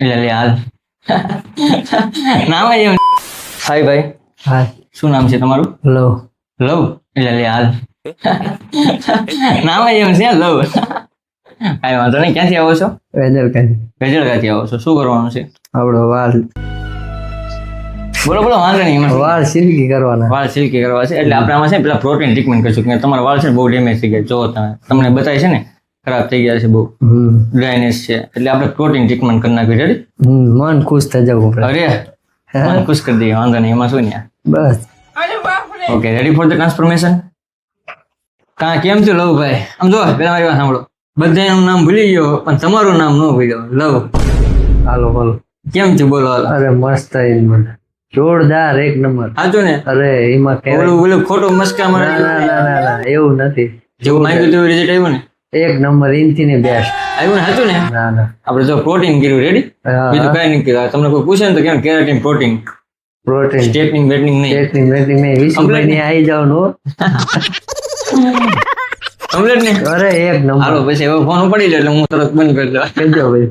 એટલે લે હાલ નામ જ એમ. હાય ભાઈ. હા શું નામ છે તમારું? લો લવ. એટલે લે હાલ નામ જ એમ છે લવ. કાંઈ વાંધો નહીં. ક્યાંથી આવો છો? વેધર કાંઈ ગજરગાથી આવો છો. શું કરવાનું છે? આપણો વાળ બોલો બોલો. વાંધો નહીં. એમાં વાળ સિલ્કી કરવાના. વાળ સિલ્કી કરવા છે એટલે આપણે આમાં છે ને પેલા પ્રોટીન ટ્રીટમેન્ટ કરશું કે તમારા વાળ છે ને બહુ ડેમેજ થઈ ગયા. જો તમને બતાય છે ને ખરાબ થઈ ગયા છે, બહુ ડ્રાયનેસ છે, એટલે આપણે પ્રોટીન ટ્રીટમેન્ટ કરી નાખ્યું. રેડી? મન ખુશ થઈ જવું આપણે. અરે મને ખુશ કરી દઈએ. વાંધો નહીં. એમાં શું ને. બસ okay, ready for the transformation. કેમ છો લવ ભાઈ? આમ જો પેલા મારી વાત સાંભળો. બધાનું નામ ભૂલી ગયો પણ તમારું નામ ન ભૂલ્યો. લવ. હાલો બોલો. કેમ છે બોલો? હાલો. અરે મસ્ત મને જોરદાર એક નંબર. સાચું ને? અરે એમાં ઓલું ખોટું મસ્કા મારે ના એવું નથી. જેવું માંગ્યું તેવું રિઝલ્ટ આવ્યું ને? એક નંબર ઇન્ચી ની બેસ્ટ. આવ્યું ને? સાચું ને? ના આપણે જો પ્રોટીન કર્યું. રેડી? બીજું કઈ નહીં કર્યું. તમને કોઈ પૂછે ને તો કેમ કેરાટીન પ્રોટીન પ્રોટીન સ્ટેટનિંગ વેટનિંગ નહીં. ટેકનિક નહીં વિશુભાઈ ની આવી જવાનું. કમ્પ્લીટ ને? અરે એક નંબર. હાલો પછી હવે ફોન ઉપાડી લે એટલે હું તરત બંધ કરી દઉં. કહેજો ભાઈ.